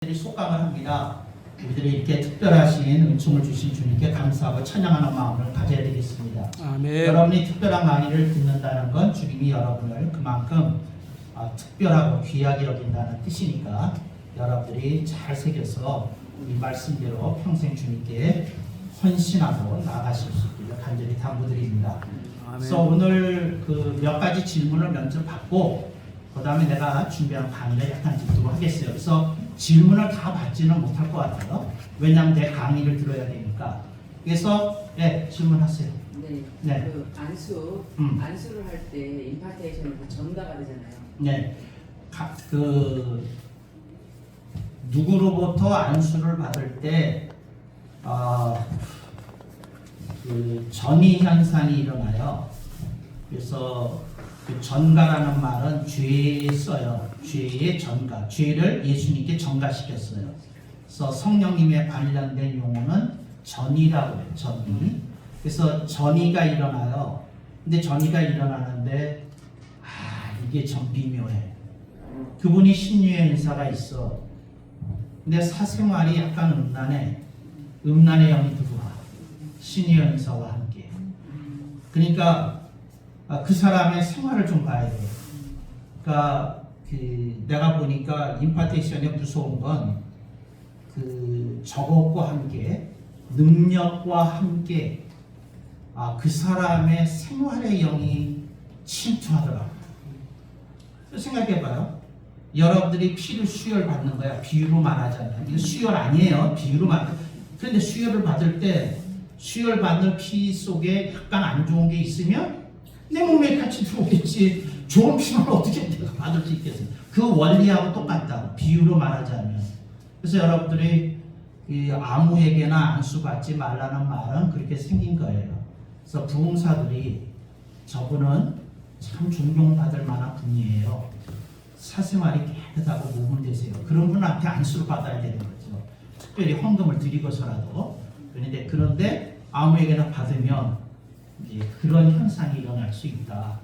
속감을 합니다. 우리들이 이렇게 특별하신 은총을 주신 주님께 감사하고 찬양하는 마음을 가져야 되겠습니다. 아멘. 여러분이 특별한 강의를 듣는다는 건 주님이 여러분을 그만큼 특별하고 귀하게 여긴다는 뜻이니까 여러분들이 잘 새겨서 이 말씀대로 평생 주님께 헌신하고 나아가실 수 있기를 간절히 당부드립니다. 그래서 오늘 그 몇 가지 질문을 먼저 받고 그 다음에 내가 준비한 강의를 약간 듣도록 하겠어요. 그래서 질문을 다 받지는 못할 것 같아요. 왜냐하면 내 강의를 들어야 되니까. 그래서 질문하세요. 네. 그 안수를 할 때 임파테이션을 전가가 되잖아요. 네. 누구로부터 안수를 받을 때 그 전이 현상이 일어나요. 그래서 그 전가라는 말은 죄에 써요. 죄의 전가. 죄를 예수님께 전가시켰어요. 그래서 성령님의 관련된 용어는 전이라고 해요. 전이. 그래서 전이가 일어나요. 근데 전이가 일어나는데 이게 좀 미묘해. 그분이 신유의 은사가 있어. 근데 사생활이 약간 음란해. 음란의 영이 들어와. 신유의 은사와 함께. 그러니까 그 사람의 생활을 좀 봐야 돼요. 그러니까 내가 보니까 임파테이션의 무서운 건 저것과 함께 능력과 함께 그 사람의 생활의 영이 침투하더라고요. 생각해봐요. 여러분들이 피를 수혈 받는 거야. 비유로 말하자면 이거 수혈 아니에요. 비유로 말. 그런데 수혈을 받을 때 수혈 받는 피 속에 약간 안 좋은 게 있으면 내 몸에 같이 들어오겠지. 좋은 피는 어떻게 내가 받을 수 있겠어요? 그 원리하고 똑같다. 비유로 말하자면. 그래서 여러분들이 아무에게나 안수 받지 말라는 말은 그렇게 생긴 거예요. 그래서 부흥사들이 저분은 참 존경받을 만한 분이에요. 사생활이 깨끗하고 모범 되세요. 그런 분 앞에 안수를 받아야 되는 거죠. 특별히 헌금을 드리고서라도. 그런데 아무에게나 받으면 이제 그런 현상이 일어날 수 있다.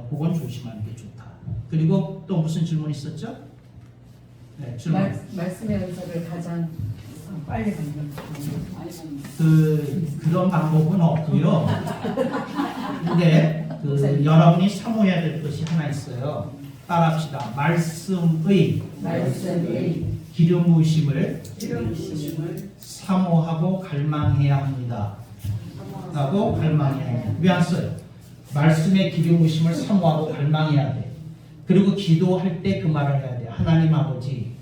그건 조심하는 게 좋다. 그리고 또 무슨 질문 있었죠? 네, 질문. 말씀의 은사를 가장 빨리 받는 그런 방법은 없고요. 근데 여러분이 사모해야 될 것이 하나 있어요. 따라합시다. 말씀의 기름 부으심을 사모하고 갈망해야 합니다. 하고 갈망해야 돼. 왜 안 써요? 말씀의 기름 부으심을 사모하고 갈망해야 돼. 그리고 기도할 때 그 말을 해야 돼. 하나님 아버지,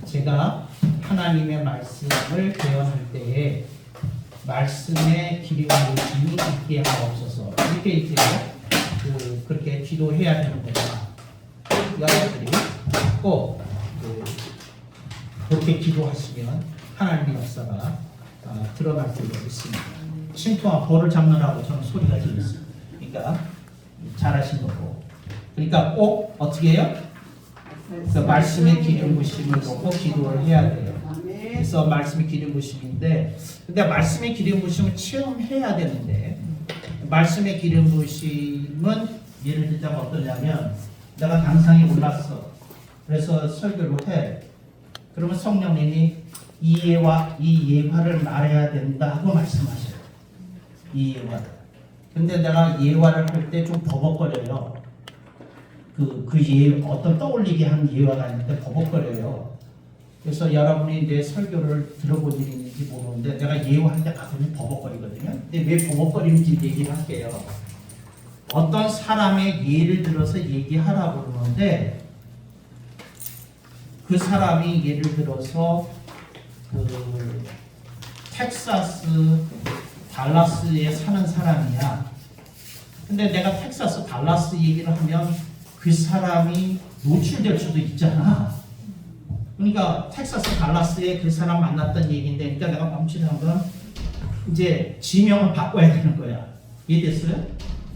제가 하나님의 말씀을 대언할 때에 말씀의 기름 부으심이 있게 하옵소서. 이렇게 이제 그렇게 기도해야 되는 거다. 여러분들이 꼭 그렇게 기도하시면 하나님의 역사가 드러날 줄로 있습니다. 침투와 볼을 잡느라고 저는 소리가 들렸어요. 그러니까 잘하신 거고. 그러니까 꼭 어떻게 해요? 그 말씀의 기름 부으심을 놓고 기도를 해야 돼요. 그래서 말씀의 기름 부으심인데, 근데 말씀의 기름 부으심을 체험해야 되는데, 말씀의 기름 부으심은 예를 들자면 어떠냐면, 내가 당상에 올랐어. 그래서 설교를 해. 그러면 성령님이 이 예화를 말해야 된다 하고 말씀하셔요. 이 예화. 근데 내가 예화를 할 때 좀 버벅거려요. 어떤 떠올리게 한 예화가 있는데 버벅거려요. 그래서 여러분이 내 설교를 들어본 일이 있는지 모르는데 내가 예화할 때 가끔씩 버벅거리거든요. 근데 왜 버벅거리는지 얘기를 할게요. 어떤 사람의 예를 들어서 얘기하라고 그러는데 그 사람이 예를 들어서 텍사스 달라스에 사는 사람이야. 근데 내가 텍사스 달라스 얘기를 하면 그 사람이 노출될 수도 있잖아. 그러니까 텍사스 달라스에 그 사람 만났던 얘기인데, 그러니까 내가 멈추는 건 이제 지명을 바꿔야 되는 거야. 이해됐어요?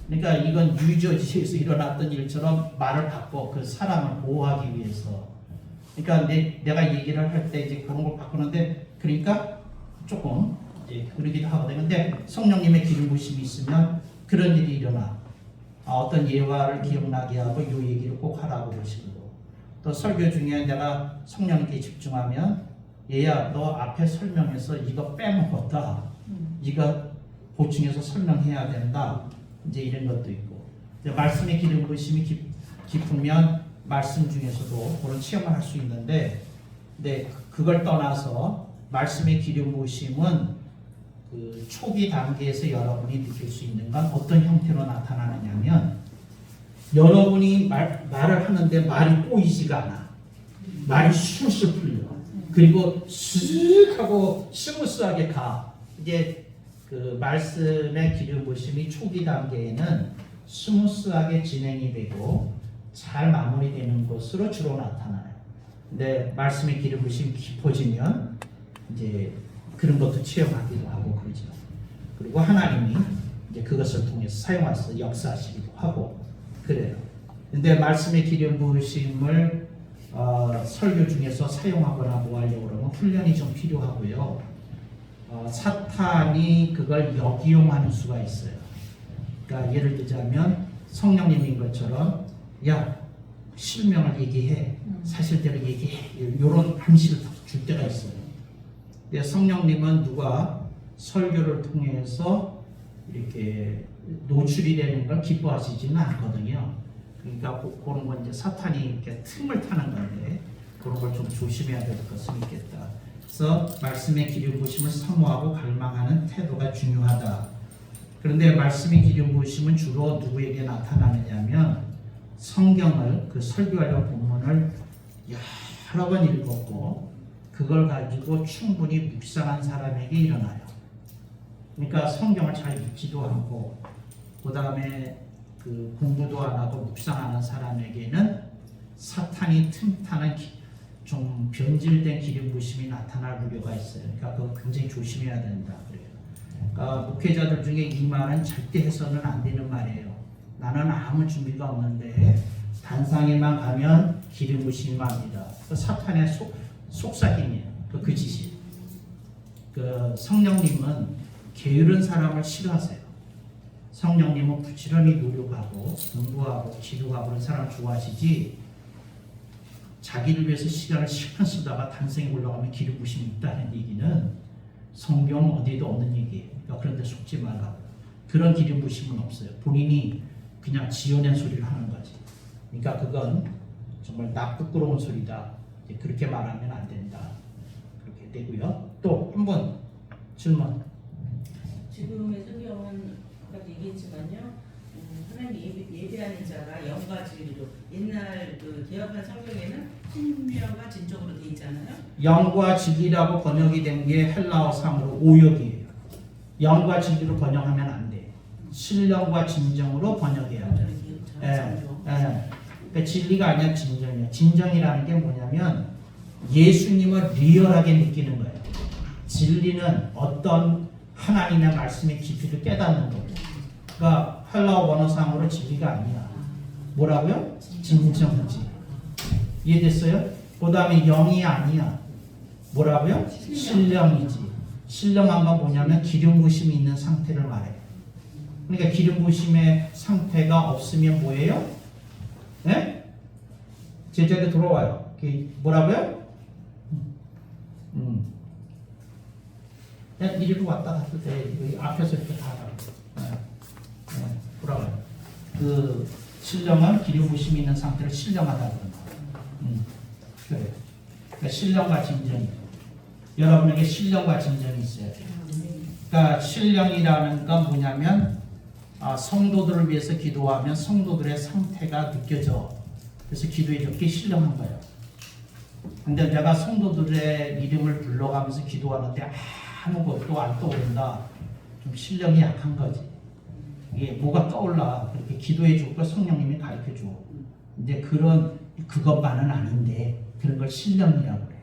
그러니까 이건 뉴저지에서 일어났던 일처럼 말을 바꿔 그 사람을 보호하기 위해서. 그러니까 내가 얘기를 할 때 이제 그런 걸 바꾸는데, 그러니까 조금 이제 그러기도 하거든요. 근데 성령님의 기름 부으심이 있으면 그런 일이 일어나. 어떤 예화를 기억나게 하고 이 얘기를 꼭 하라고 그러시고. 또 설교 중에 내가 성령님께 집중하면 얘야 너 앞에 설명해서 이거 빼먹었다. 이거 보충해서 설명해야 된다. 이제 이런 것도 있고 이제 말씀의 기름 부으심이 깊으면 말씀 중에서도 그런 체험을 할 수 있는데 근데 그걸 떠나서 말씀의 기름 부으심은 그 초기 단계에서 여러분이 느낄 수 있는 건 어떤 형태로 나타나느냐면 여러분이 말을 하는데 말이 꼬이지가 않아. 말이 술술 풀려. 그리고 쓱 하고 스무스하게 가. 이제 그 말씀의 기름 부으심이 초기 단계에는 스무스하게 진행이 되고 잘 마무리되는 것으로 주로 나타나요. 근데 말씀의 기름 부으심이 깊어지면 이제 그런 것도 체험하기도 하고 그러죠. 그리고 하나님이 이제 그것을 통해서 사용하셔서 역사하시기도 하고 그래요. 근데 말씀의 기름 부으심을 설교 중에서 사용하거나 뭐 하려고 그러면 훈련이 좀 필요하고요. 사탄이 그걸 역이용하는 수가 있어요. 그러니까 예를 들자면 성령님인 것처럼 야 실명을 얘기해 사실대로 얘기해 이런 암시를 줄 때가 있어요. 근데 성령님은 누가 설교를 통해서 이렇게 노출이 되는 걸 기뻐하시지는 않거든요. 그러니까 그런 건 이제 사탄이 이렇게 틈을 타는 건데 그런 걸 좀 조심해야 될 것은 있겠다. 그래서 말씀의 기름 부으심을 사모하고 갈망하는 태도가 중요하다. 그런데 말씀의 기름 부으심은 주로 누구에게 나타나느냐면 성경을 그 설교하려는 본문을 여러 번 읽었고 그걸 가지고 충분히 묵상한 사람에게 일어나요. 그러니까 성경을 잘 읽지도 않고 그 다음에 그 공부도 안 하고 묵상하는 사람에게는 사탄이 틈타는 좀 변질된 기름 부으심이 나타날 우려가 있어요. 그러니까 그거 굉장히 조심해야 된다 그래요. 그러니까 목회자들 중에 이 말은 절대 해서는 안 되는 말이에요. 나는 아무 준비가 없는데 단상에만 가면 기름 부으심이 맙니다. 그 사탄의 속삭임이에요. 그 짓이. 그 성령님은 게으른 사람을 싫어하세요. 성령님은 부지런히 노력하고 공부하고 기도하고 그런 사람을 좋아하시지 자기를 위해서 시간을 실컷 쓰다가 단성에 올라가면 기름 부으심이 있다는 얘기는 성경 어디에도 없는 얘기예요. 그러니까 그런데 속지 말라고. 그런 기름 부으심은 없어요. 본인이 그냥 지어낸 소리를 하는 거지. 그러니까 그건 정말 부끄러운 소리다. 그렇게 말하면 안 된다. 그렇게 되고요. 또 한 번 질문. 지금의 성경은 아까 얘기했지만요. 하나님 예배하는 자가 영과 진리로 옛날 그 개혁한 성경에는 신명과 진정으로 돼 있잖아요. 영과 진리라고 번역이 된 게 헬라어상으로 오역이에요. 영과 진리로 번역하면 안 돼. 신령과 진정으로 번역해야 돼. 그러니까 진리가 아니라 진정이에요. 진정이라는 게 뭐냐면 예수님을 리얼하게 느끼는 거예요. 진리는 어떤 하나님의 말씀의 깊이를 깨닫는 거예요. 그러니까 헬라어 원어상으로 진리가 아니야. 뭐라고요? 진정이지. 이해됐어요? 그 다음에 영이 아니야. 뭐라고요? 신령이지. 신령한 건 뭐냐면 기름 부으심이 있는 상태를 말해요. 그러니까 기름 부으심의 상태가 없으면 뭐예요? 네? 제자리 돌아와요. 뭐라고요? 그냥 이리로 왔다 갔을 때 여기 앞에서 이렇게 다 돌아와요. 그 신령은 기름 부으심이 있는 상태를 신령하다 그런다. 그래요. 그러니까 신령과 진정이 여러분에게 신령과 진정이 있어야 돼요. 그러니까 신령이라는 건 뭐냐면 성도들을 위해서 기도하면 성도들의 상태가 느껴져. 그래서 기도에 좋게 신령한 거예요. 근데 내가 성도들의 이름을 불러가면서 기도하는데 아무것도 안 떠오른다. 좀 신령이 약한 거지. 이게 뭐가 떠올라. 그렇게 기도해 주고 성령님이 가르쳐 줘. 근데 그것만은 아닌데 그런 걸 신령이라고 그래.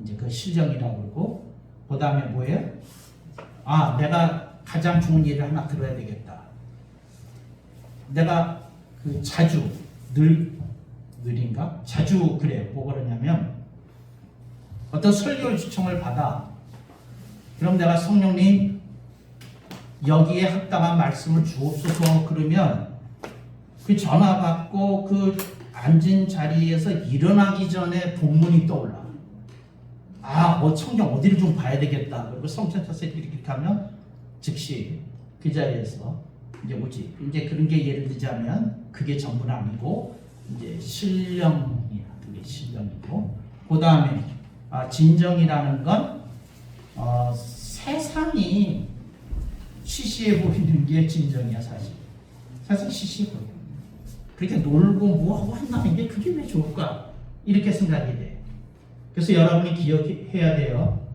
이제 그 신령이라고 그러고 그 다음에 뭐예요? 내가 가장 좋은 일을 하나 들어야 되겠다. 내가 그 자주 늘인가? 자주 그래요. 뭐 그러냐면 어떤 설교 요청을 받아. 그럼 내가 성령님 여기에 합당한 말씀을 주옵소서 그러면 그 전화 받고 그 앉은 자리에서 일어나기 전에 본문이 떠올라. 성경 어디를 좀 봐야 되겠다. 그리고 성경 찾아서 이렇게 하면 즉시 그 자리에서 이제 뭐지? 이제 그런 게 예를 들자면 그게 전부는 아니고 이제 신령이야. 그게 신령이고 그 다음에 진정이라는 건 세상이 시시해 보이는 게 진정이야 사실. 사실 시시해 보여. 그렇게 놀고 뭐하고 한다는 게 그게 왜 좋을까? 이렇게 생각이 돼. 그래서 여러분이 기억해야 돼요.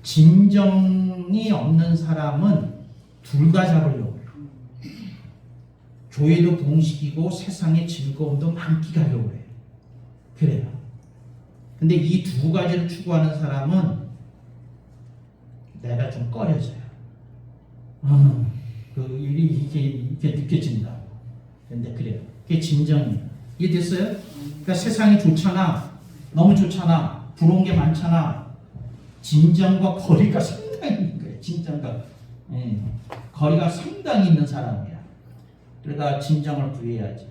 진정이 없는 사람은 둘 다 잡으려고 해요. 교회도 봉식이고 세상의 즐거움도 만끽하려고 해요. 그래요. 근데 이 두 가지를 추구하는 사람은 내가 좀 꺼려져요. 이게 느껴진다. 근데 그래요. 그게 진정이에요. 이해됐어요? 그러니까 세상이 좋잖아. 너무 좋잖아. 부러운 게 많잖아. 진정과 거리가 상당히 있는 거예요. 진정과 거리가 상당히 있는 사람이야. 그러니까 진정을 구해야지.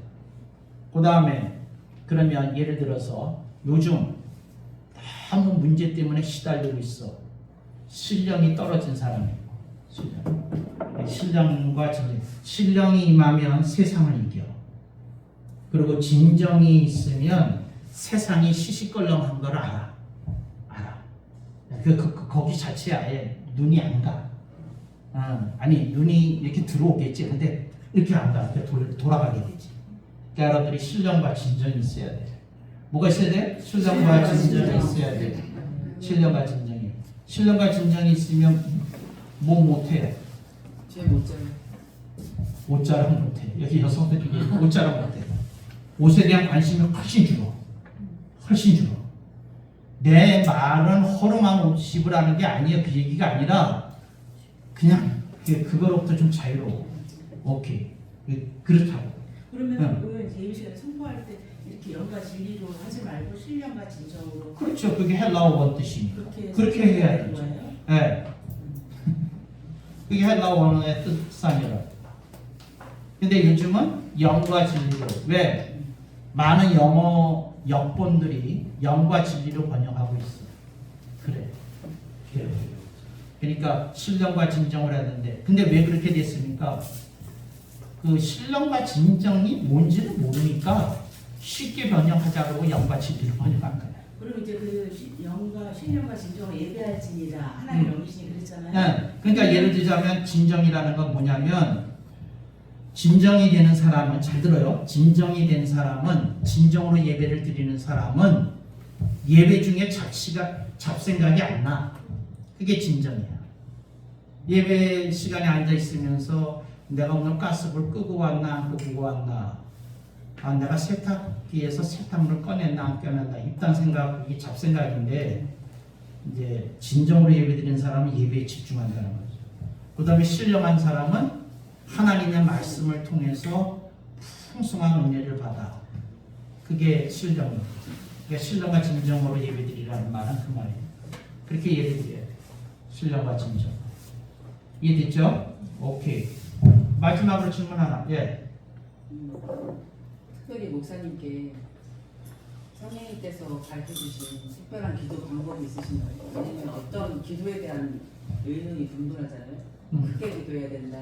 그 다음에 그러면 예를 들어서 요즘 너무 문제 때문에 시달리고 있어. 신령이 떨어진 사람이고 신령과 진정. 신령이 임하면 세상을 이겨. 그리고 진정이 있으면 세상이 시시껄렁한 걸 알아. 거기 자체에 아예 눈이 안 가. 아니 눈이 이렇게 들어오겠지. 근데 이렇게 안 가. 이렇게 돌아가게 되지. 그러니까 여러분들이 신령과 진정이 있어야 돼. 뭐가 있어야 돼? 신령과 진정이 있어야 돼. 신령과 진정이. 신령과 진정이 있으면 뭐 못해? 제못 자요. 옷자랑 못해. 여기 여성들이 옷자랑 못해. 옷에 대한 관심이 훨씬 줄어. 내 말은 허름한 옷 입으라는 게 아니에요. 그 얘기가 아니라 그냥 그거로부터 좀 자유로워. 오케이. 그렇다고. 그러면 그 예비 시간에 선포할 때 이렇게 영과 진리로 하지 말고 신령과 진정으로. 그렇죠. 그게 헬라어 원 뜻이니까. 그렇게 해야 되죠. 거예요? 네. 그게 헬라어 원어의 뜻상이라. 근데 요즘은 영과 진리로. 왜? 많은 영어 역본들이 영과 진리로 번역하고 있어. 그래. 그러니까 신령과 진정을 하는데, 근데 왜 그렇게 됐습니까? 그 신령과 진정이 뭔지를 모르니까 쉽게 번역하자고 영과 진리로 번역한 거야. 그럼 이제 신령과 진정을 예배할지니라 하나님 영이시니 그랬잖아요. 네. 그러니까 예를 들자면 진정이라는 건 뭐냐면 진정이 되는 사람은 잘 들어요. 진정이 된 사람은 진정으로 예배를 드리는 사람은 예배 중에 잡생각이 안 나. 그게 진정이야. 예배 시간에 앉아 있으면서 내가 오늘 가스불 끄고 왔나 안 끄고 왔나, 내가 세탁기에서 세탁물을 꺼냈나 안 꺼냈나, 이딴 생각, 이게 잡생각인데 이제 진정으로 예배드리는 사람은 예배에 집중한다는 거죠. 그 다음에 신령한 사람은 하나님의 말씀을 통해서 풍성한 은혜를 받아. 그게 신령이에요. 그러니까 신령과 진정으로 예배드리라는 말은 그 말이에요. 그렇게 예배드려야 돼요. 신령과 진정. 이해됐죠? 오케이. 마지막으로 질문 하나. 예. 특별히 목사님께 성령님께서 가르쳐주신 특별한 기도 방법이 있으신가요? 왜냐면 어떤 기도에 대한 의논이 분분하잖아요. 크게 기도해야 된다.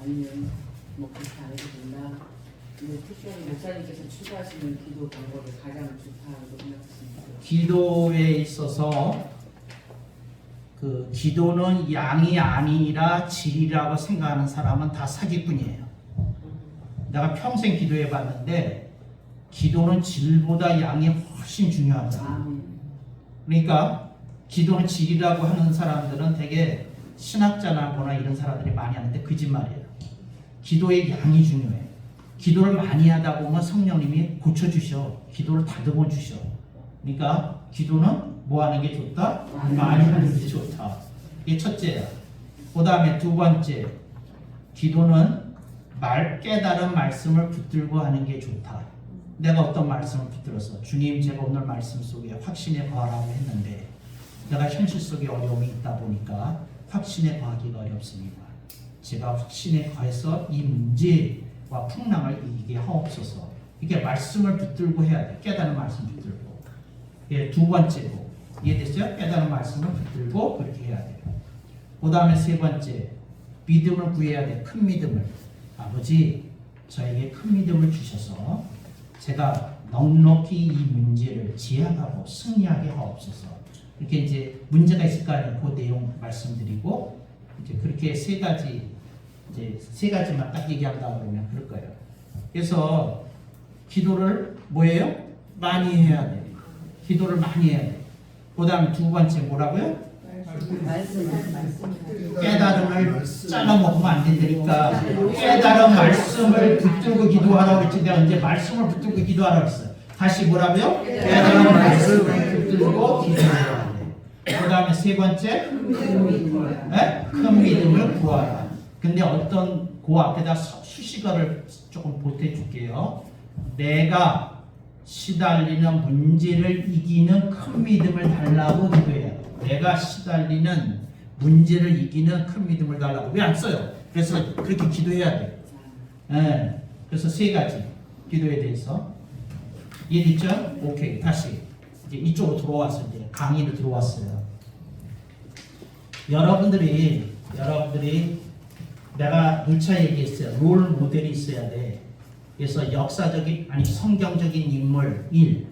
아니면 뭐 그렇게 안 해도 된다. 근데 특별히 목사님께서 추구하시는 기도 방법이 가장 좋다고 생각하십니까? 기도에 있어서 그 기도는 양이 아니라 질이라고 생각하는 사람은 다 사기꾼이에요. 내가 평생 기도해 봤는데 기도는 질보다 양이 훨씬 중요하다. 그러니까 기도는 질이라고 하는 사람들은 되게 신학자나 뭐나 이런 사람들이 많이 하는데 거짓말이에요. 기도의 양이 중요해. 기도를 많이 하다 보면 성령님이 고쳐주셔. 기도를 다듬어 주셔. 그러니까 기도는 뭐 하는 게 좋다? 많이 하는 게 좋다. 이게 첫째야. 그 다음에 두 번째, 기도는 깨달은 말씀을 붙들고 하는 게 좋다. 내가 어떤 말씀을 붙들어서 주님 제가 오늘 말씀 속에 확신에 거하라고 했는데 내가 현실 속에 어려움이 있다 보니까 확신에 거하기가 어렵습니다. 제가 확신에 거해서 이 문제와 풍랑을 이기게 하옵소서. 이게 말씀을 붙들고 해야 돼. 깨달은 말씀 붙들고. 예, 두 번째고. 이해됐어요? 깨달은 말씀을 붙들고 그렇게 해야 돼요. 그 다음에 세 번째, 믿음을 구해야 돼. 큰 믿음을. 아버지, 저에게 큰 믿음을 주셔서 제가 넉넉히 이 문제를 지향하고 승리하게 하옵소서. 이렇게 이제 문제가 있을 거 아니에요. 그 내용 말씀드리고 이제 그렇게 세 가지만 딱 얘기한다 그러면 그럴 거예요. 그래서 기도를 뭐예요? 많이 해야 돼. 기도를 많이 해야 돼. 그 다음에 두 번째 뭐라고요? 깨달음을 잘라먹으면 안 된다니까. 깨달음 말씀을 붙들고 기도하라고 했지. 내가 언제 말씀을 붙들고 기도하라고 했어요. 다시 뭐라고요? 깨달음 말씀을 붙들고 기도하라. 그 다음에 세 번째, 큰 믿음을 구하라. 근데 어떤 그 앞에다 수식어를 조금 보태줄게요. 내가 시달리는 문제를 이기는 큰 믿음을 달라고 기도해야 돼. 내가 시달리는 문제를 이기는 큰 믿음을 달라고. 왜 안 써요? 그래서 그렇게 기도해야 돼. 네. 그래서 세 가지 기도에 대해서 이해됐죠? 오케이. 다시 이제 이쪽으로 들어와서 이제 강의로 들어왔어요. 여러분들이 내가 누차 얘기했어요. 롤 모델이 있어야 돼. 그래서 역사적인 성경적인 인물 1,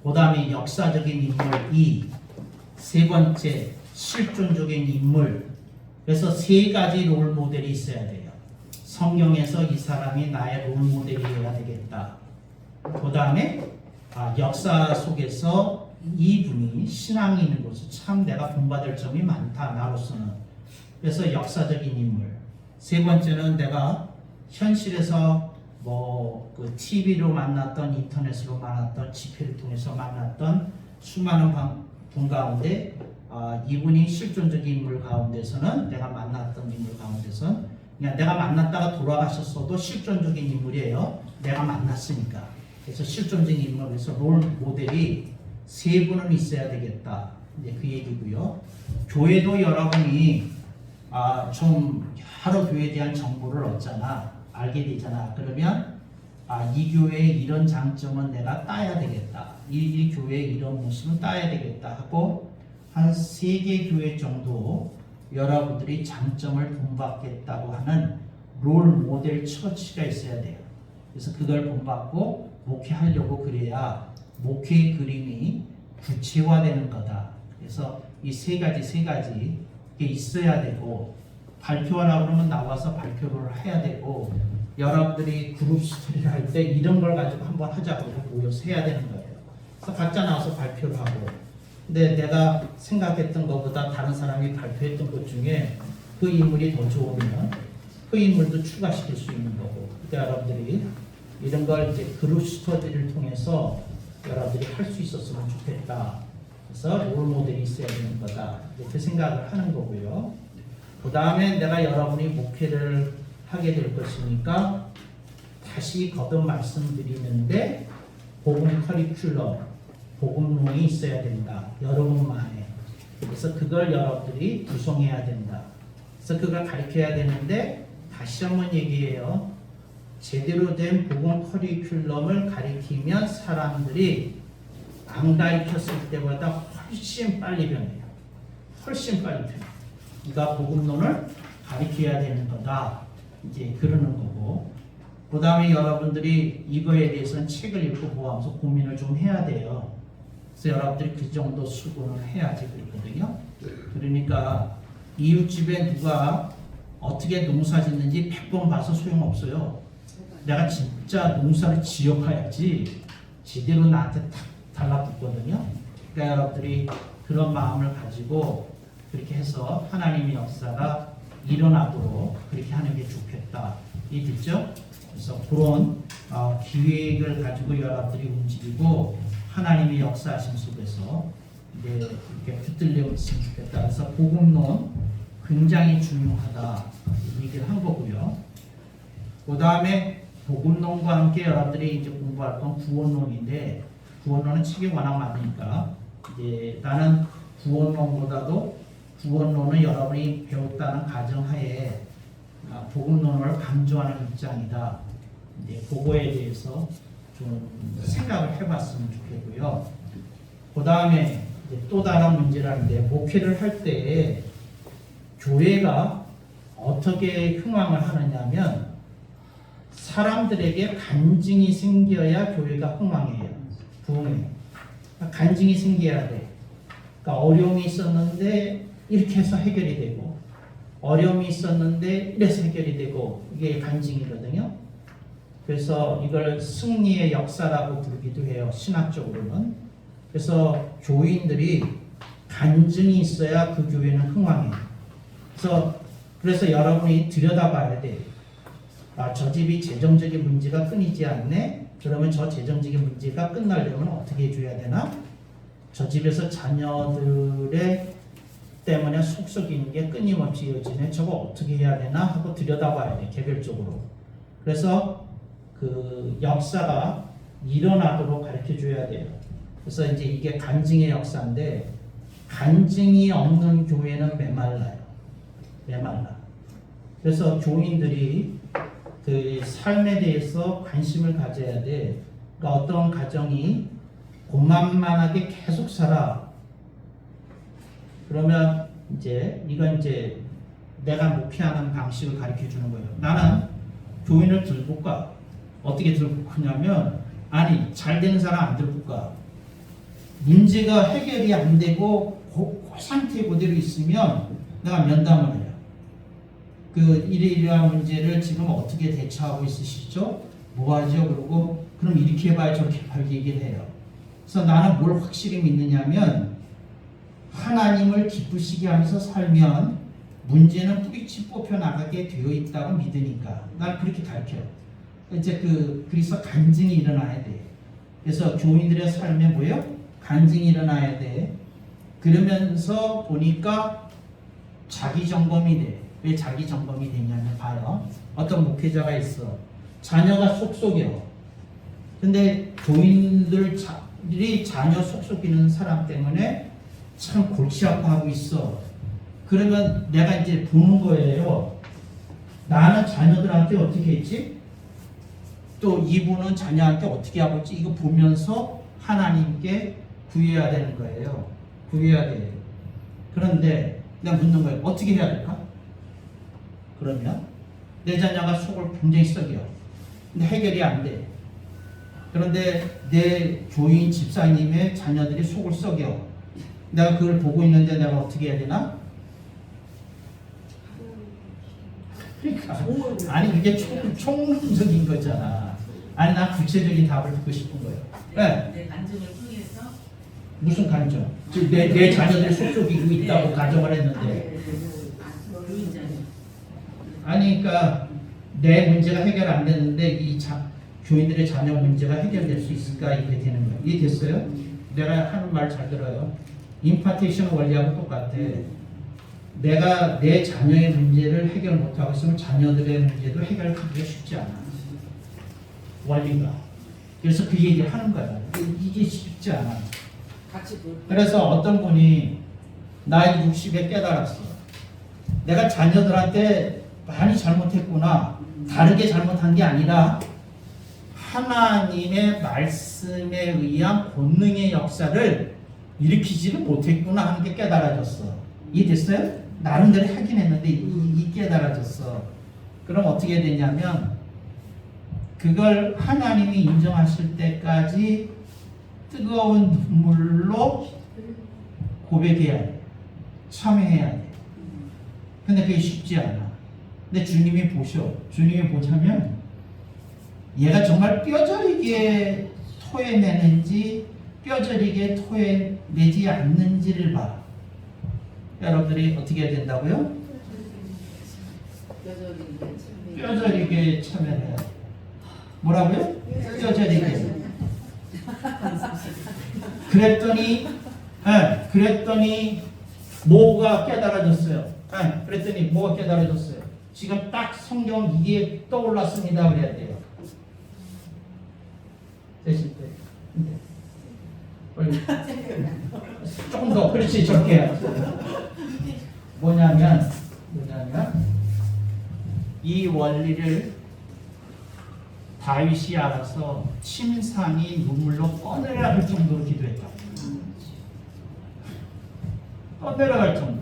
그 다음에 역사적인 인물 2, 세 번째 실존적인 인물. 그래서 세 가지 롤 모델이 있어야 돼요. 성경에서 이 사람이 나의 롤 모델이어야 되겠다. 그 다음에 역사 속에서 이분이 신앙이 있는 곳에 참 내가 본받을 점이 많다 나로서는. 그래서 역사적인 인물. 세 번째는 내가 현실에서 그 TV로 만났던, 인터넷으로 만났던, 집회를 통해서 만났던 수많은 분 가운데 이분이 실존적인 인물 가운데서는, 내가 만났던 인물 가운데서는 그냥 내가 만났다가 돌아가셨어도 실존적인 인물이에요. 내가 만났으니까. 그래서 실존적인 인물에서 롤 모델이 세 분은 있어야 되겠다. 이제 그 얘기고요. 교회도 여러분이 좀 여러 교회에 대한 정보를 얻잖아. 알게 되잖아. 그러면 이 교회의 이런 장점은 내가 따야 되겠다. 이 교회의 이런 모습은 따야 되겠다 하고 한 3개 교회 정도 여러분들이 장점을 본받겠다고 하는 롤 모델 처치가 있어야 돼요. 그래서 그걸 본받고 목회하려고 그래야 목회의 그림이 구체화되는 거다. 그래서 이 세 가지 이게 있어야 되고, 발표하라고 그러면 나와서 발표를 해야 되고, 여러분들이 그룹 스터디를 할 때 이런 걸 가지고 한번 하자고 모여서 해야 되는 거예요. 그래서 각자 나와서 발표를 하고, 근데 내가 생각했던 것보다 다른 사람이 발표했던 것 중에 그 인물이 더 좋으면 그 인물도 추가시킬 수 있는 거고, 그때 여러분들이 이런 걸 이제 그룹 스터디를 통해서 여러분들이 할 수 있었으면 좋겠다. 그래서 롤 모델이 있어야 되는 거다. 이렇게 생각을 하는 거고요. 그 다음에 내가 여러분이 목회를 하게 될 것이니까 다시 거듭 말씀드리는데 복음 커리큘럼, 복음론이 있어야 된다. 여러분만에. 그래서 그걸 여러분들이 구성해야 된다. 그래서 그걸 가르쳐야 되는데 다시 한번 얘기해요. 제대로 된 복음 커리큘럼을 가리키면 사람들이 안 가르쳤을 때보다 훨씬 빨리 변해요. 훨씬 빨리 변해요. 네가 복음론을 가르쳐야 되는 거다. 이제 그러는 거고. 그 다음에 여러분들이 이거에 대해서는 책을 읽고 보면서 고민을 좀 해야 돼요. 그래서 여러분들이 그 정도 수고는 해야지 그렇거든요. 그러니까 이웃집에 누가 어떻게 농사 짓는지 100번 봐서 소용없어요. 내가 진짜 농사를 지어봐야지 제대로 나한테 탁 달라붙거든요. 그러니까 여러분들이 그런 마음을 가지고 그렇게 해서 하나님의 역사가 일어나도록 그렇게 하는 게 좋겠다. 이해됐죠? 그래서 그런 기획을 가지고 여러분들이 움직이고 하나님의 역사하심 속에서 이제 이렇게 붙들려 있으면 좋겠다. 그래서 복음론 굉장히 중요하다 얘기를 한 거고요. 그 다음에 복음론과 함께 여러분들이 이제 공부할 건 구원론인데, 구원론은 책이 워낙 많으니까 이제 나는 구원론보다도 구원론은 여러분이 배웠다는 가정하에 복음론을 강조하는 입장이다. 이제 그거에 대해서 좀 생각을 해봤으면 좋겠고요. 그 다음에 또 다른 문제라는데 목회를 할 때 교회가 어떻게 흥황을 하느냐면 사람들에게 간증이 생겨야 교회가 흥황해요. 부흥해요. 간증이 생겨야 돼. 그러니까 어려움이 있었는데 이렇게 해서 해결이 되고 어려움이 있었는데 이래서 해결이 되고 이게 간증이거든요. 그래서 이걸 승리의 역사라고 부르기도 해요. 신학적으로는. 그래서 교인들이 간증이 있어야 그 교회는 흥황해요. 그래서 여러분이 들여다봐야 돼. 아, 저 집이 재정적인 문제가 끊이지 않네? 그러면 저 재정적인 문제가 끝나려면 어떻게 해줘야 되나? 저 집에서 자녀들의 때문에 속 썩이는 게 끊임없이 이어지네. 저거 어떻게 해야 되나? 하고 들여다봐야 돼. 개별적으로. 그래서 그 역사가 일어나도록 가르쳐 줘야 돼요. 그래서 이제 이게 간증의 역사인데 간증이 없는 교회는 메말라요. 메말라. 그래서 교인들이 그 삶에 대해서 관심을 가져야 돼. 그러니까 어떤 가정이 고만만하게 계속 살아. 그러면 이건 내가 목회하는 방식을 가르쳐 주는 거예요. 나는 교인을 들고 가. 어떻게 들고 가냐면 아니 잘 되는 사람 안 들고 가. 문제가 해결이 안 되고 그 상태 그대로 있으면 내가 면담을 해요. 그 이러이러한 문제를 지금 어떻게 대처하고 있으시죠? 뭐 하죠? 그러고 그럼 이렇게 해봐야 저렇게 해봐야 얘기를 해요. 그래서 나는 뭘 확실히 믿느냐면 하나님을 기쁘시게 하면서 살면 문제는 뿌리치 뽑혀 나가게 되어 있다고 믿으니까 난 그렇게 가르쳐요. 그래서 간증이 일어나야 돼. 그래서 교인들의 삶에 뭐예요? 간증이 일어나야 돼. 그러면서 보니까 자기 점검이 돼. 왜 자기 점검이 되냐면 봐요. 어떤 목회자가 있어. 자녀가 속속여. 근데 교인들이 자녀 속속이는 사람 때문에 참 골치 아파하고 있어. 그러면 내가 이제 보는 거예요. 나는 자녀들한테 어떻게 했지? 또 이분은 자녀한테 어떻게 하고 있지? 이거 보면서 하나님께 구해야 되는 거예요. 구해야 돼요. 그런데 내가 묻는 거예요. 어떻게 해야 될까? 그러면 내 자녀가 속을 굉장히 썩여. 근데 해결이 안 돼. 그런데 내 교인 집사님의 자녀들이 속을 썩여. 내가 그걸 보고 있는데 내가 어떻게 해야 되나? 그러니까 아니 이게 총론적인 거잖아. 아니 난 구체적인 답을 듣고 싶은 거예요. 네. 내 간증을 통해서 무슨 간증? 내 자녀들이 속속이고 있다고 가정을 했는데 교인 자녀. 아니 그러니까 내 문제가 해결 안 됐는데 교인들의 자녀 문제가 해결될 수 있을까? 이렇게 되는 거예요. 이해됐어요? 내가 하는 말 잘 들어요. 임파테이션 원리하고 똑같아. 내가 내 자녀의 문제를 해결 못하고 있으면 자녀들의 문제도 해결하기가 쉽지 않아. 원리가. 그래서 그 얘기를 하는 거야. 이게 쉽지 않아. 그래서 어떤 분이 나이 60에 깨달았어. 내가 자녀들한테 많이 잘못했구나. 다르게 잘못한 게 아니라 하나님의 말씀에 의한 권능의 역사를 일으키지를 못했구나 하는 게 깨달아졌어. 이해됐어요? 나름대로 하긴 했는데 이 깨달아졌어. 그럼 어떻게 되냐면 그걸 하나님이 인정하실 때까지 뜨거운 눈물로 고백해야 돼. 참회해야 돼. 근데 그게 쉽지 않아. 근데 주님이 보셔. 주님이 보자면 얘가 정말 뼈저리게 토해내는지 뼈저리게 토해내지 않는지를 봐. 여러분들이 어떻게 해야 된다고요? 뼈저리게 참여해야 돼. 뭐라고요? 뼈저리게. 그랬더니 뭐가 깨달아졌어요. 그랬더니 뭐가 깨달아졌어요. 지금 딱 성경 이게 떠올랐습니다. 그래야 돼요. 되실 때. 빨리. 조금 더. 그렇지. 저렇게 해야지. 뭐냐면 이 원리를 다윗이 알아서 침상이 눈물로 떠내려갈 정도로 기도했다. 떠내려갈 정도.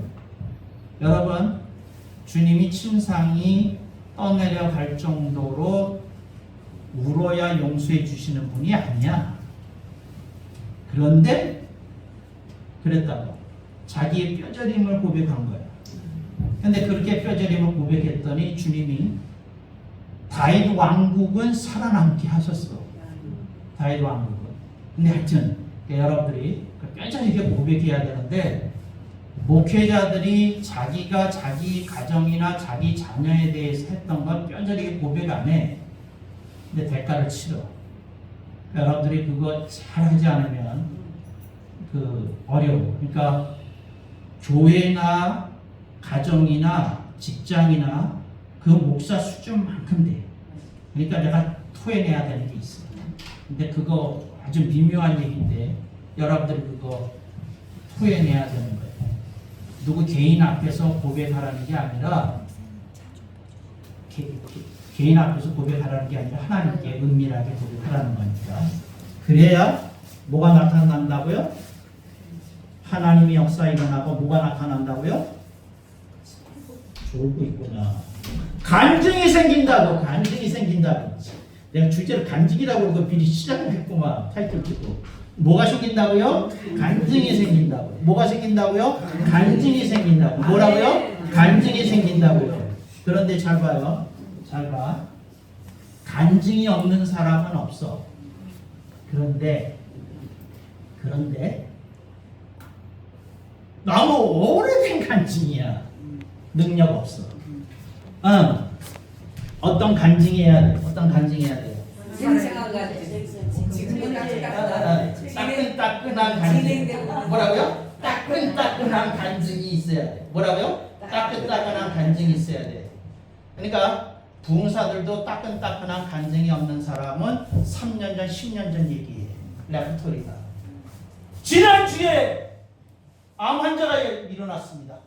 여러분, 주님이 침상이 떠내려갈 정도로 울어야 용서해 주시는 분이 아니야. 그런데 그랬다고 자기의 뼈저림을 고백한 거야. 근데 그렇게 뼈저림을 고백했더니 주님이 다윗 왕국은 살아남게 하셨어. 다윗 왕국은. 근데 하여튼 여러분들이 뼈저리게 고백해야 되는데, 목회자들이 자기가 자기 가정이나 자기 자녀에 대해서 했던 건 뼈저리게 고백 안 해. 근데 대가를 치러. 여러분들이 그거 잘 하지 않으면 어려워. 그러니까 교회나 가정이나 직장이나 그 목사 수준만큼 돼. 그러니까 내가 토해내야 되는 게 있어. 근데 그거 아주 미묘한 얘기인데 여러분들이 그거 토해내야 되는 거예요. 누구 개인 앞에서 고백하라는 게 아니라 개인 앞에서 고백하라는 게 아니라 하나님께 은밀하게 고백하라는 거니까. 그래야 뭐가 나타난다고요? 하나님의 역사 일어나고 뭐가 나타난다고요? 졸고 있구나. 간증이 생긴다고. 간증이 생긴다고. 내가 주제를 간증이라고 그러고 미리 시작했구만. 타이틀 찍고. 뭐가 생긴다고요? 간증이 생긴다고. 뭐가 생긴다고요? 간증이 생긴다고. 뭐라고요? 간증이 생긴다고요. 그런데 잘 봐요. 잘 봐. 간증이 없는 사람은 없어. 그런데 너무 오래된 간증이야. 능력 없어. 어떤 간증해야 돼? 어떤 간증해야 돼? 생생한 간증. 지금은 따끈따끈한 간증. 뭐라고요? 따끈따끈한 간증이 있어야 돼. 뭐라고요? 따끈따끈한 간증이 있어야 돼. 그러니까 부흥사들도 따끈따끈한 간증이 없는 사람은 3년 전, 10년 전 얘기해. 레프토리가. 지난주에 암 환자가 일어났습니다.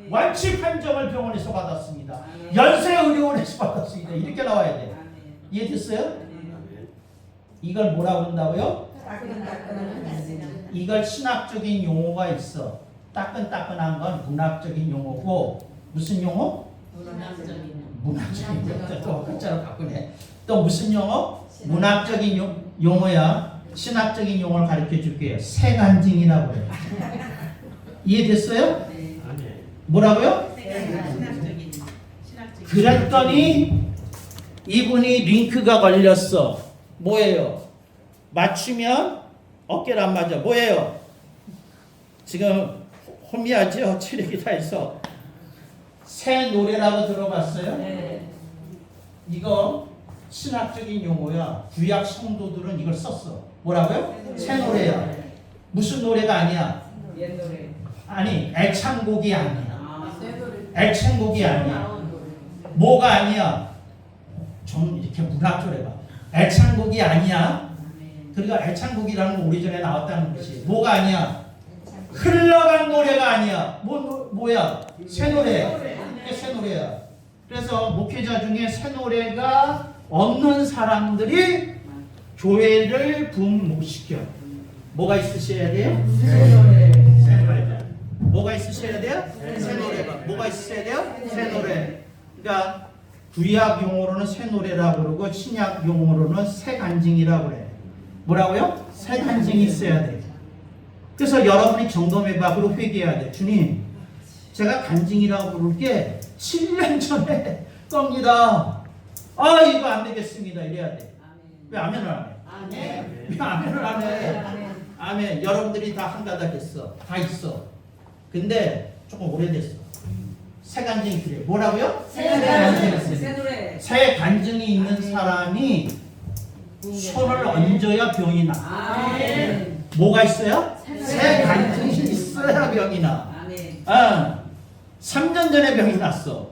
완치 판정을 병원에서 받았습니다. 연세의료원에서 받았습니다. 이렇게 나와야 돼. 이해됐어요? 이걸 뭐라고 한다고요? 이걸 신학적인 용어가 있어. 따끈따끈한 건 문학적인 용어고, 무슨 용어? 문학적인 용어. 또 글자로 바꾸네. 또 무슨 용어? 문학적인 용어야. 신학적인 용어를 가르쳐 줄게요. 세간증이라고 해요. 이해됐어요? 뭐라고요? 신학적인. 그랬더니 이분이 링크가 걸렸어. 뭐예요? 맞추면 어깨를 안 맞아. 뭐예요? 지금 혼미하죠? 체력이 다 있어. 새 노래라고 들어봤어요? 네. 이거 신학적인 용어야. 구약 성도들은 이걸 썼어. 뭐라고요? 새 노래야. 무슨 노래가 아니야? 옛 노래. 아니, 애창곡이 아니야. 새 노래. 애창곡이 아니야. 뭐가 아니야? 좀 이렇게 문학적으로 해봐. 애창곡이 아니야. 그러니까 애창곡이라는 건 오래전에 나왔다는 것이. 뭐가 아니야? 흘러간 노래가 아니야. 뭐야? 새 노래. 이게 새 노래야. 그래서 목회자 중에 새 노래가 없는 사람들이 교회를 부흥 못 시켜. 뭐가 있으셔야 돼요? 새 노래. 새 노래. 뭐가 있으셔야 돼요? 새 노래가. 뭐가 있으셔야 돼요? 새 노래. 그러니까 구약 용어로는 새 노래라고 그러고 신약 용어로는 새 간증이라고 그래. 뭐라고요? 새 간증이 있어야 돼. 그래서 여러분이 점검해봐. 그리고 회개해야 돼. 주님, 제가 간증이라고 부를 게 7년 전에 겁니다. 아, 이거 안 되겠습니다. 이래야 돼. 왜 아멘을 안 해? 왜 아멘을 안 해? 아멘. 여러분들이 다 한가닥 했어. 다 있어. 근데 조금 오래됐어. 새 간증이 필요해. 뭐라고요? 새 노래. 새 간증이 있는 사람이 손을 얹어야 병이 나. 아멘. 뭐가 있어요? 새 간증이 있어야 병이 나. 아멘. 3년 전에 병이 났어.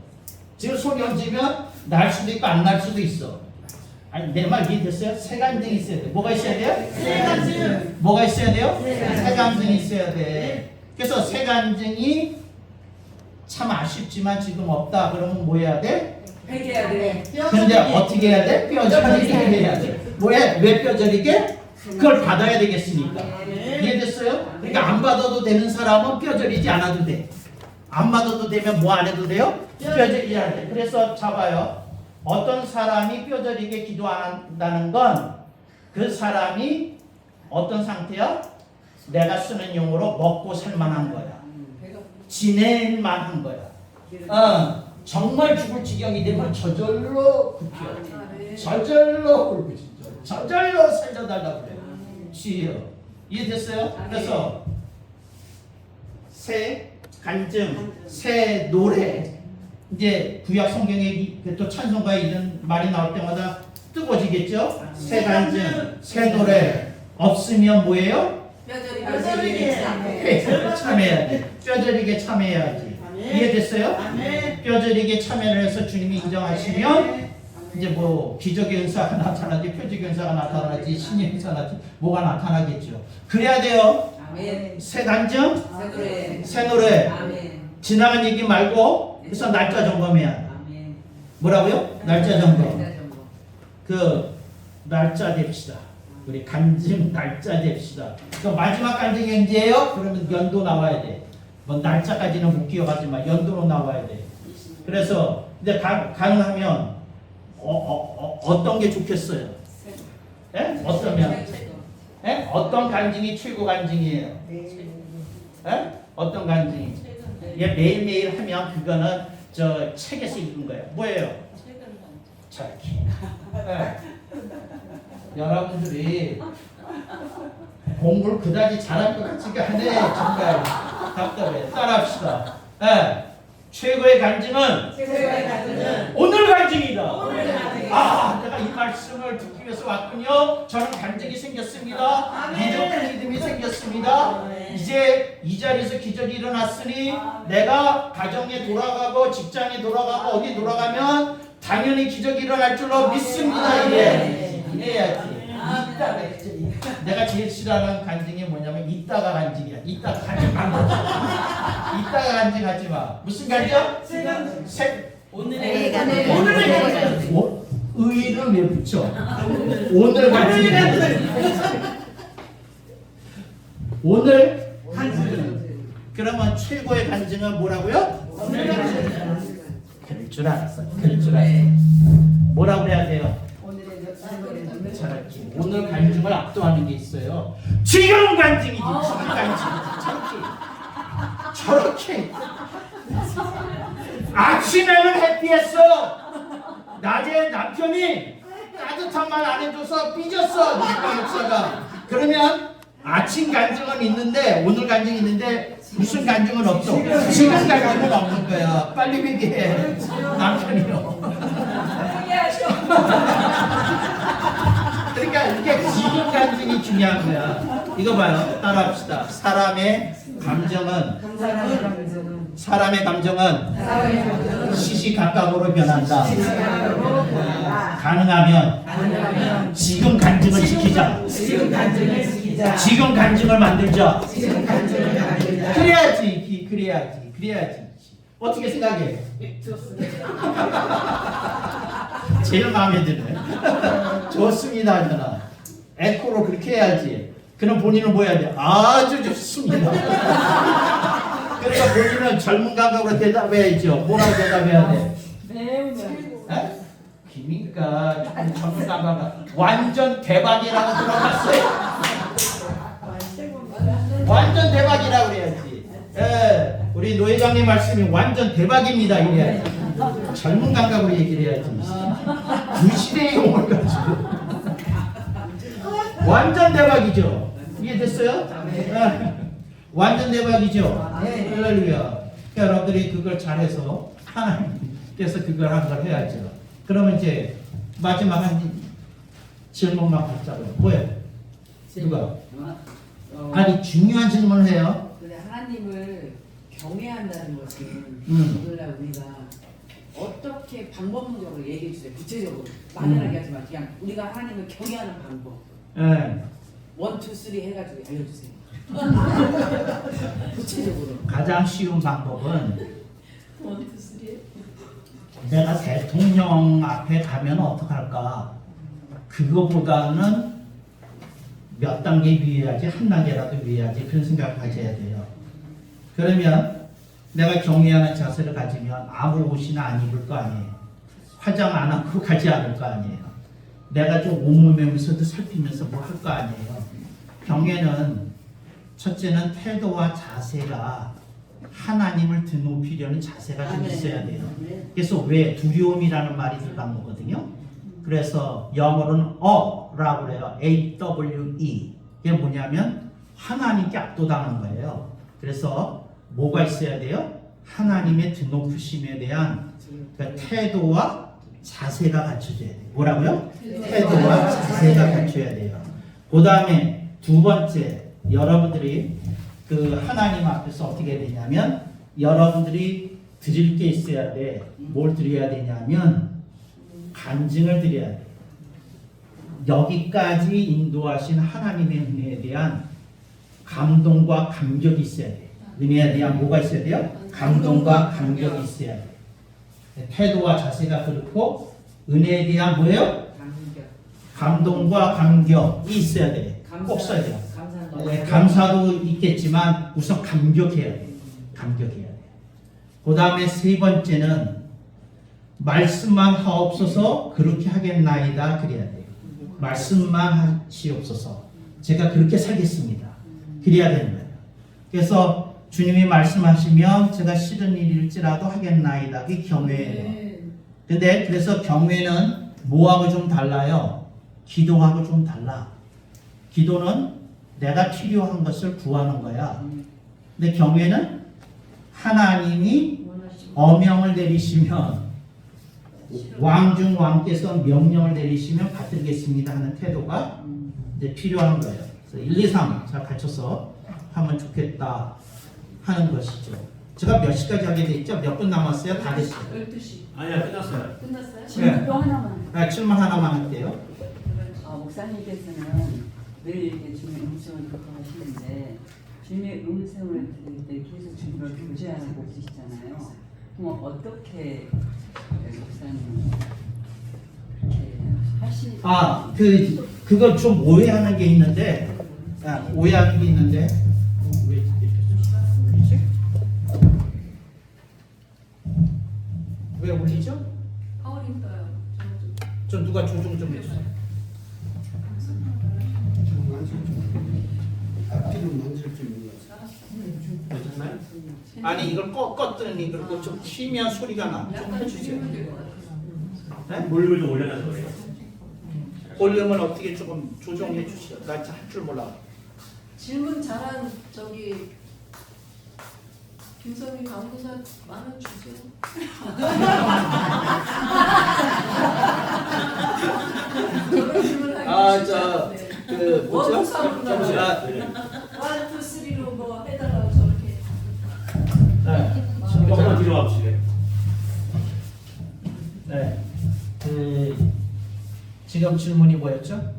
지금 손이 얹으면 날 수도 있고 안 날 수도 있어. 아니, 내 말 이해됐어요? 새 간증이 있어야 돼. 뭐가 있어야 돼요? 새 간증. 뭐가 있어야 돼요? 새 간증이 있어야 돼. 그래서 새 간증이 참 아쉽지만 지금 없다. 그러면 뭐 해야 돼? 회개해야 돼. 근데 어떻게 해야 돼? 뼈저리게 해야 돼. 왜 뼈저리게? 그걸 받아야 되겠으니까. 이해됐어요? 그러니까 안 받아도 되는 사람은 뼈저리지 않아도 돼. 안 받아도 되면 뭐 안 해도 돼요? 뼈저리야 돼. 그래서 잡아요. 어떤 사람이 뼈저리게 기도 안 한다는 건 그 사람이 어떤 상태야? 내가 쓰는 용어로 먹고 살만한 거야. 지낼 만한 거야. 정말 죽을 지경이 되면 저절로 굽혀. 저절로 굴부짖죠. 저절로 살려달라고 그래요. 주여. 이해됐어요? 그래서 새 간증, 새 노래. 이제 구약 성경에 또 찬송가에 이런 말이 나올 때마다 뜨거워지겠죠? 새 간증, 새 노래. 없으면 뭐예요? 뼈저리게 참여해야 돼. 뼈저리게 참여해야지. 이해됐어요? 뼈저리게 참여를 해서 주님이 인정하시면 이제 뭐 기적의 은사가 나타나지, 표적의 은사가 나타나지, 신의 은사가 나타나지, 뭐가 나타나겠죠. 그래야 돼요. 아멘. 새 간증, 새 노래. 새 노래. 아멘. 지나간 얘기 말고 그래서 날짜 점검해야 돼. 아멘. 뭐라고요? 날짜 점검. 날짜 점검. 그 날짜 잽시다. 우리 간증 날짜 잽시다. 그 마지막 간증이 언제예요? 그러면 연도 나와야 돼. 뭐 날짜까지는 못 기억하지만 연도로 나와야 돼. 그래서 이제 가능하면 어떤 게 좋겠어요? 예? 어떠면? 예? 어떤 간증이 최고 간증이에요? 예? 어떤 간증이? 예, 매일매일 하면 그거는 저 책에서 읽은 거예요. 뭐예요? 자, 예. 여러분들이 공부를 그다지 잘할 것 같지가 않네. 정말 답답해. 따라합시다. 예. 최고의 간증은 오늘 간증이다. 아, 내가 이 말씀을 듣기 위해서 왔군요. 저는 간증이 생겼습니다. 믿음이 생겼습니다. 이제 이 자리에서 기적이 일어났으니 내가 가정에 돌아가고 직장에 돌아가고 어디 돌아가면 당연히 기적이 일어날 줄로 믿습니다. 이래야지. 내가 제일 싫어하는 간증이 뭐냐면 이따가 간증이야. 이따가 간증 안 하지. 이따가 간증하지 마. 무슨 간증? 오늘의 간증. 의를 왜 붙여? 오늘 간증. 오늘 간증. 그러면 최고의 간증은 뭐라고요? 오늘 간증. 그럴 줄 알았어. 그럴 줄 알았어. 뭐라고 해야 돼요? 잘했지. 오늘 간증을 압도하는 게 있어요. 지금 간증이지. 지금 간증이지. 저렇게 아침에는 해피했어. 낮에 남편이 따뜻한 말 안 해줘서 삐졌어. 누가 목사가. 그러면 아침 간증은 있는데 오늘 간증이 있는데 무슨 간증은 없어. 지금 간증은 없는 거야. 빨리 얘기해. 남편이요. 그러니까 이게 지금 간증이 중요한 거야. 이거 봐요. 따라합시다. 사람의 감정은 시시각각으로 변한다. 가능하면 지금 간증을 지키자. 지금 간증을 만들자. 그래야지. 어떻게 생각해? 제일 마음에 드네. 좋습니다, 하잖아. 에코로 그렇게 해야지. 그럼 본인은 뭐 해야 돼? 아주 좋습니다. 그러니까 본인은 젊은 감각으로 대답해야죠. 뭐라고 대답해야 돼? 에? 그러니까 젊은 감각 완전 대박이라고 들어봤어요. 완전 대박이라고 그래야지. 예, 우리 노 회장님 말씀이 완전 대박입니다. 이래야지. 젊은 감각으로 얘기를 해야지. 그 시대의 용어를 가지고. 완전 대박이죠. 이해됐어요? 완전 대박이죠. 할렐루야. 여러분들이 그걸 잘해서 하나님께서 그걸 한 걸 해야죠. 그러면 이제 마지막 한 질문만 받자고요. 뭐예요? 누가? 아니 중요한 질문을 해요. 근데 하나님을 경외한다는 것은 오늘날 우리가 어떻게 방법적으로 얘기해 주세요. 구체적으로 막연하게 하지 마. 그냥 우리가 하나님을 경외하는 방법. 네. 1, 2, 3 해가지고 알려주세요. 구체적으로. 가장 쉬운 방법은 내가 대통령 앞에 가면 어떡할까? 그거보다는 몇 단계 위해야지, 한 단계라도 위해야지, 그런 생각을 가져야 돼요. 그러면 내가 경외하는 자세를 가지면 아무 옷이나 안 입을 거 아니에요. 화장 안 하고 가지 않을 거 아니에요. 내가 좀 온몸매면서도 살피면서 뭐 할 거 아니에요. 경외는 첫째는 태도와 자세가 하나님을 드높이려는 자세가 좀 있어야 돼요. 그래서 왜 두려움이라는 말이 들어간 거거든요. 그래서 영어로는 어라고 그래요. AWE. 이게 뭐냐면 하나님께 압도당한 거예요. 그래서 뭐가 있어야 돼요? 하나님의 드높으심에 대한 그러니까 태도와 자세가 갖춰져야 돼요. 뭐라고요? 태도와 자세가 갖춰야 돼요. 그 다음에 두 번째, 여러분들이 그 하나님 앞에서 어떻게 되냐면 여러분들이 드릴 게 있어야 돼. 뭘 드려야 되냐면 간증을 드려야 돼. 여기까지 인도하신 하나님의 은혜에 대한 감동과 감격이 있어야 돼. 은혜에 대한 뭐가 있어야 돼요? 감동과 감격이 있어야 돼. 태도와 자세가 그렇고 은혜에 대한 뭐예요? 감동과 감격이 있어야 돼. 꼭 써야 돼요. 감사도 있겠지만 우선 감격해야 돼. 감격해야 돼. 그 다음에 세 번째는 말씀만 하옵소서 그렇게 하겠나이다 그래야 돼요. 말씀만 하시옵소서 제가 그렇게 살겠습니다. 그래야 되는 거예요. 그래서 주님이 말씀하시면 제가 싫은 일일지라도 하겠나이다. 그게 경외예요. 근데 그래서 경외는 뭐하고 좀 달라요? 기도하고 좀 달라. 기도는 내가 필요한 것을 구하는 거야. 근데 경외는 하나님이 어명을 내리시면 왕중 왕께서 명령을 내리시면 받들겠습니다 하는 태도가 이제 필요한 거예요. 그래서 1, 2, 3 잘 갖춰서 하면 좋겠다 하는 것이죠. 제가 몇 시까지 하게 돼 있죠? 몇 분 남았어요? 다 됐어요. 12시. 아니야 끝났어요. 끝났어요? 질문 또 하나만. 질문 하나만 할게요. 목사님께서는 늘 이렇게 주님의 음성을 듣고 하시는데 주님의 음성을 들을 때 계속 주님을 교제하고 계시잖아요. 그럼 어떻게 목사님 이렇게 하시? 그걸 좀 오해하는 게 있는데, 오해하는 게 있는데, 왜 이렇게 울리지? 왜 울리죠? 파워링가요? 저 누가 조정 좀 해주세요. 앞뒤로 만질 줄 몰랐어. 괜찮나요? 아니 이걸 껐더니 그리고 좀 키면 소리가 나. 좀 해주세요. 네? 볼륨을 좀 올려놔서 그래요. 볼륨을 어떻게 조금 조정해 주시죠. 나 할 줄 몰라. 질문 잘한 김성희 강도사 만원 주세요. 저런 질문하기 뭐죠? 원투삼으로 제가 네. 1, 2, 3로 뭐 해달라고 저렇게. 조금만 뒤로 와주시래요. 지금 질문이 뭐였죠?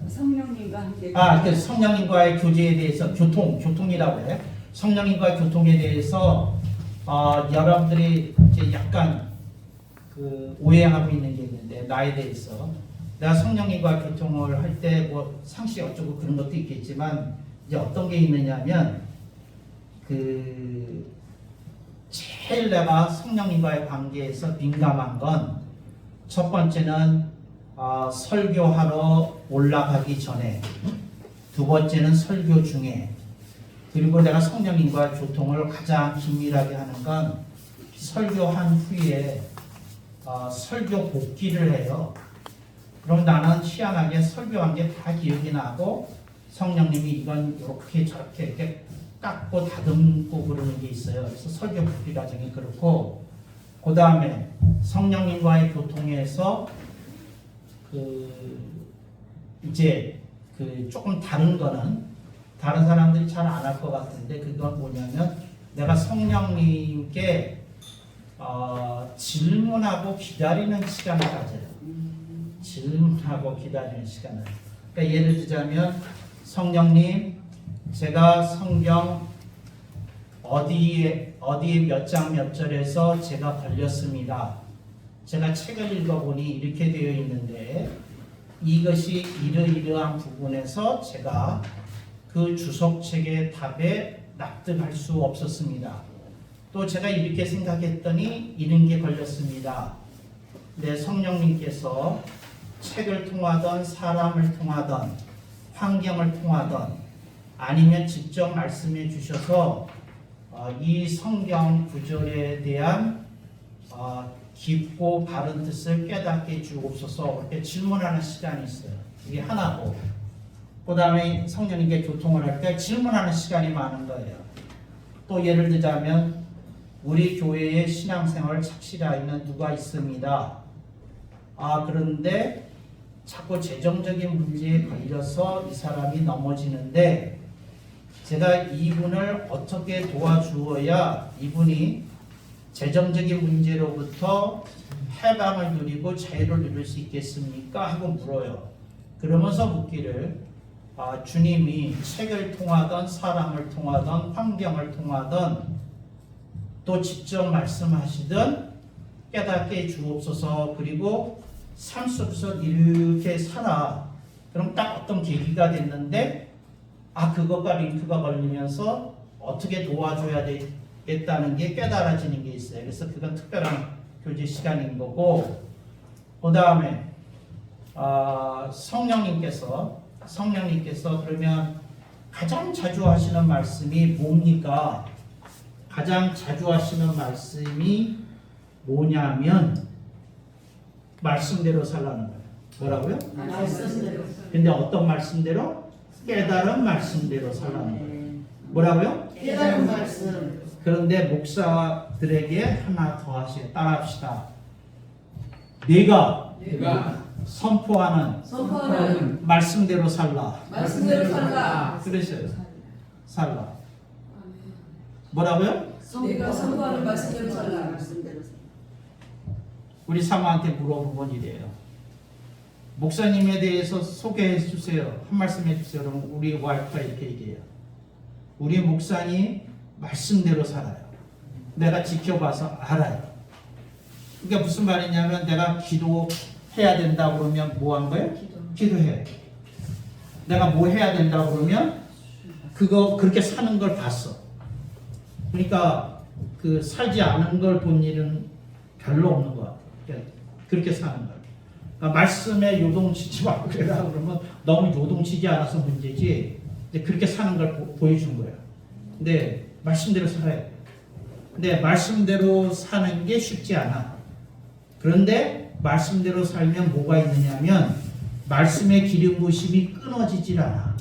성령님과 함께 그 성령님과의 교제에 대해서 교통이라고 해요. 성령님과의 교통에 대해서 여러분들이 이제 약간 그 오해하고 있는 게 있는데 나에 대해서 내가 성령님과 교통을 할 때 뭐 상식 어쩌고 그런 것도 있겠지만 이제 어떤 게 있느냐면 그 제일 내가 성령님과의 관계에서 민감한 건 첫 번째는 설교하러 올라가기 전에, 두 번째는 설교 중에, 그리고 내가 성령님과 교통을 가장 긴밀하게 하는 건 설교한 후에 설교 복기를 해요. 그럼 나는 희한하게 설교한 게 다 기억이 나고 성령님이 이건 이렇게 저렇게 이렇게 깎고 다듬고 그러는 게 있어요. 그래서 설교 복기 과정이 그렇고, 그 다음에 성령님과의 교통에서 이제 조금 다른 거는 다른 사람들이 잘 안 할 것 같은데 그건 뭐냐면 내가 성령님께 질문하고 기다리는 시간을 가져요. 질문하고 기다리는 시간을. 그러니까 예를 들자면 성령님, 제가 성경 어디 몇 장 몇 절에서 제가 걸렸습니다. 제가 책을 읽어보니 이렇게 되어 있는데 이것이 이러이러한 부분에서 제가 그 주석책의 답에 납득할 수 없었습니다. 또 제가 이렇게 생각했더니 이런 게 걸렸습니다. 네, 성령님께서 책을 통하던 사람을 통하던 환경을 통하던 아니면 직접 말씀해 주셔서 이 성경 구절에 대한 깊고 바른 뜻을 깨닫게 주옵소서 이렇게 질문하는 시간이 있어요. 이게 하나고 그 다음에 성령님께 교통을 할 때 질문하는 시간이 많은 거예요. 또 예를 들자면 우리 교회의 신앙생활을 착실하는 누가 있습니다. 그런데 자꾸 재정적인 문제에 걸려서 이 사람이 넘어지는데 제가 이분을 어떻게 도와주어야 이분이 재정적인 문제로부터 해방을 누리고 자유를 누릴 수 있겠습니까? 하고 물어요. 그러면서 묻기를 주님이 책을 통하던 사람을 통하던 환경을 통하던 또 직접 말씀하시던 깨닫게 주옵소서. 그리고 삶 속에서 이렇게 살아. 그럼 딱 어떤 계기가 됐는데 그것과 링크가 걸리면서 어떻게 도와줘야 되겠다는 게 깨달아지는 게 있어요. 그래서 그건 특별한 교제 시간인 거고 그 다음에 성령님께서 그러면 가장 자주 하시는 말씀이 뭡니까? 가장 자주 하시는 말씀이 뭐냐면 말씀대로 살라는 거예요. 뭐라고요? 말씀대로. 근데 어떤 말씀대로? 깨달은 말씀대로 살라는 거예요. 뭐라고요? 깨달은 말씀. 그런데 목사들에게 하나 더 하세요. 따라합시다. 내가 선포하는 말씀대로 살라. 말씀대로 살라. 그러셔요. 살라. 뭐라고요? 내가 선포하는 말씀대로 살라. 말씀대로 살라. 우리 사모한테 물어본 이래요. 목사님에 대해서 소개해 주세요. 한 말씀 해주세요. 그럼 우리 와이프가 이렇게 얘기해요. 우리 목사님 말씀대로 살아요. 내가 지켜봐서 알아요. 그게 무슨 말이냐면 내가 기도해야 된다 그러면 뭐 한 거예요? 기도해. 내가 뭐 해야 된다 그러면 그거 그렇게 사는 걸 봤어. 그러니까 그 살지 않은 걸 본 일은 별로 없는 것 같아요. 그렇게 사는 거예요. 그러니까 말씀에 요동치지 말고 그래라 그러면 너무 요동치지 않아서 문제지. 그렇게 사는 걸 보여준 거예요. 근데 말씀대로 살아야 돼요. 근데 말씀대로 사는 게 쉽지 않아. 그런데 말씀대로 살면 뭐가 있느냐면 말씀의 기름 부심이 끊어지질 않아.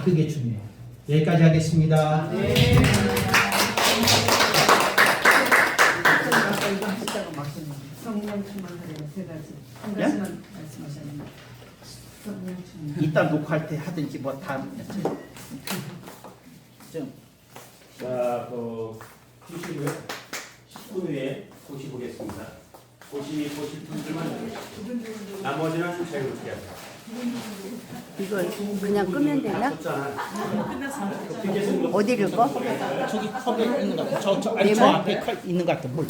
그게 중요해요. 여기까지 하겠습니다. 성령 충만하려 세 가지. 한 가지만 말씀하셨는데. 성령 충만. 이따 녹화할 때 하든지 뭐 다음 좀 자, 보시고요. 10분 후에 보시보겠습니다. 보실 분들만 해주시고 나머지는 자유롭게 하세요. 이걸 그냥 끄면 되나? 끝났습니다. 어디를 꺼? 저기 컵에 있는 것 같아. 저 앞에 있는 것 같아. 물.